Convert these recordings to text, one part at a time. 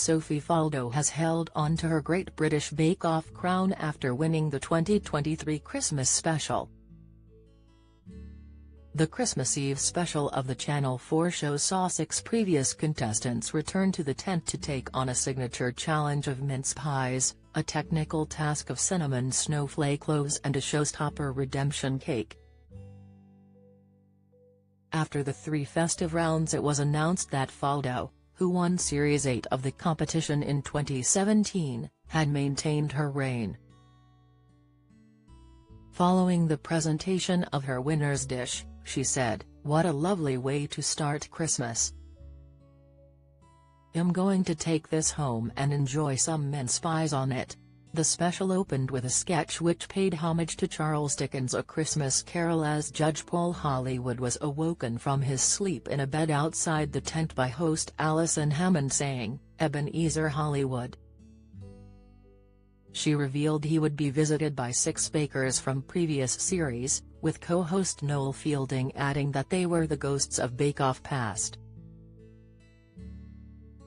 Sophie Faldo has held on to her Great British Bake Off crown after winning the 2023 Christmas special. The Christmas Eve special of the Channel 4 show saw 6 previous contestants return to the tent to take on a signature challenge of mince pies, a technical task of cinnamon snowflake loaves and a showstopper redemption cake. After the 3 festive rounds, it was announced that Faldo, who won Series 8 of the competition in 2017, had maintained her reign. Following the presentation of her winner's dish, she said, "What a lovely way to start Christmas. I'm going to take this home and enjoy some mince pies on it." The special opened with a sketch which paid homage to Charles Dickens' A Christmas Carol as Judge Paul Hollywood was awoken from his sleep in a bed outside the tent by host Alison Hammond saying, "Ebenezer Hollywood." She revealed he would be visited by 6 bakers from previous series, with co-host Noel Fielding adding that they were the ghosts of Bake Off past.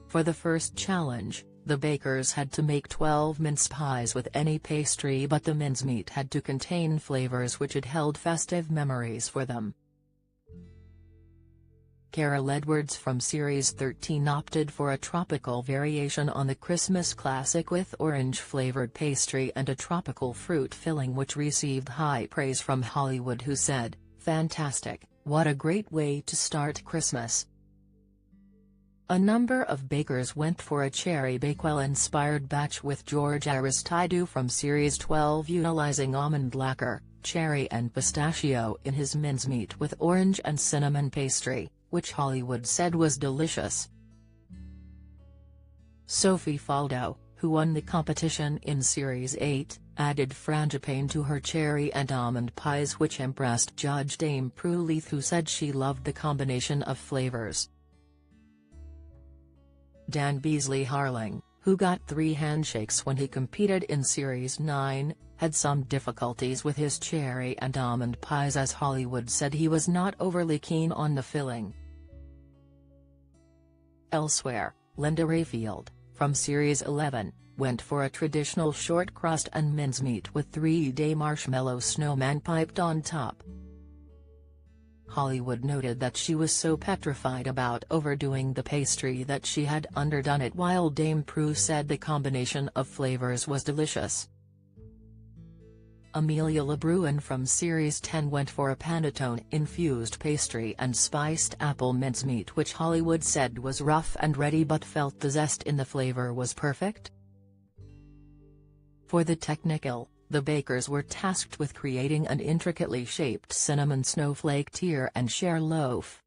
For the first challenge, the bakers had to make 12 mince pies with any pastry, but the mincemeat had to contain flavors which had held festive memories for them. Carol Edwards from Series 13 opted for a tropical variation on the Christmas classic with orange-flavored pastry and a tropical fruit filling, which received high praise from Hollywood, who said, "Fantastic, what a great way to start Christmas." A number of bakers went for a cherry Bakewell-inspired batch, with George Aristidou from Series 12 utilizing almond lacquer, cherry and pistachio in his mincemeat with orange and cinnamon pastry, which Hollywood said was delicious. Sophie Faldo, who won the competition in Series 8, added frangipane to her cherry and almond pies, which impressed Judge Dame Prue Leith, who said she loved the combination of flavors. Dan Beasley-Harling, who got 3 handshakes when he competed in Series 9, had some difficulties with his cherry and almond pies, as Hollywood said he was not overly keen on the filling. Elsewhere, Linda Rayfield, from Series 11, went for a traditional short crust and mincemeat with 3-day marshmallow snowman piped on top. Hollywood noted that she was so petrified about overdoing the pastry that she had underdone it, while Dame Prue said the combination of flavors was delicious. Amelia LeBruin from Series 10 went for a panettone-infused pastry and spiced apple mincemeat, which Hollywood said was rough and ready but felt the zest in the flavor was perfect. For the technical, the bakers were tasked with creating an intricately shaped cinnamon snowflake tier and share loaf.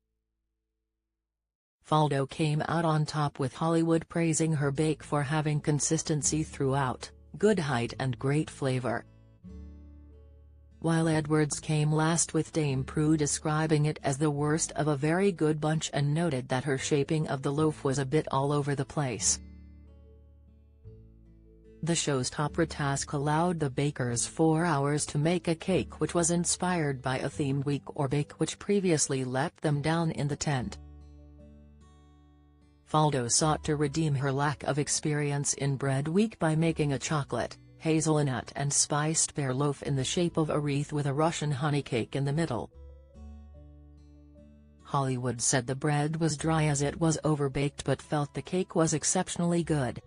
Faldo came out on top, with Hollywood praising her bake for having consistency throughout, good height and great flavor, while Edwards came last, with Dame Prue describing it as the worst of a very good bunch and noted that her shaping of the loaf was a bit all over the place. The showstopper task allowed the bakers 4 hours to make a cake which was inspired by a themed week or bake which previously let them down in the tent. Faldo sought to redeem her lack of experience in Bread Week by making a chocolate, hazelnut and spiced pear loaf in the shape of a wreath with a Russian honey cake in the middle. Hollywood said the bread was dry as it was overbaked, but felt the cake was exceptionally good.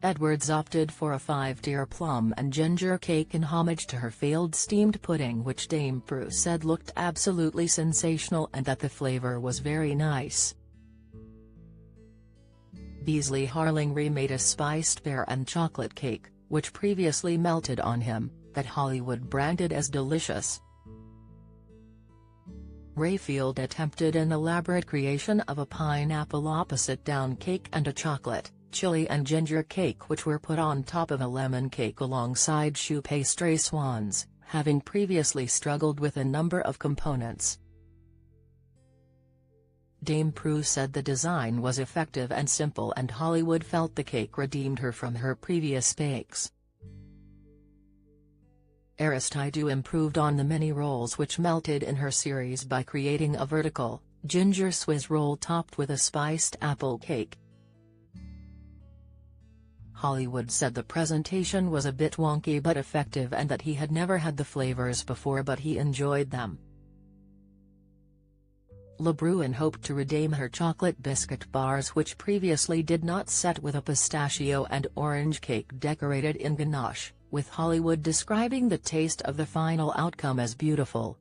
Edwards opted for a 5-tier plum and ginger cake in homage to her failed steamed pudding, which Dame Prue said looked absolutely sensational and that the flavor was very nice. Beasley-Harling remade a spiced pear and chocolate cake, which previously melted on him, that Hollywood branded as delicious. Rayfield attempted an elaborate creation of a pineapple opposite-down cake and a chocolate, chili and ginger cake which were put on top of a lemon cake alongside choux pastry swans, having previously struggled with a number of components. Dame Prue said the design was effective and simple, and Hollywood felt the cake redeemed her from her previous bakes. Aristidou improved on the mini rolls which melted in her series by creating a vertical, ginger Swiss roll topped with a spiced apple cake. Hollywood said the presentation was a bit wonky but effective and that he had never had the flavors before but he enjoyed them. LeBrun hoped to redeem her chocolate biscuit bars, which previously did not set with a pistachio and orange cake decorated in ganache, with Hollywood describing the taste of the final outcome as beautiful.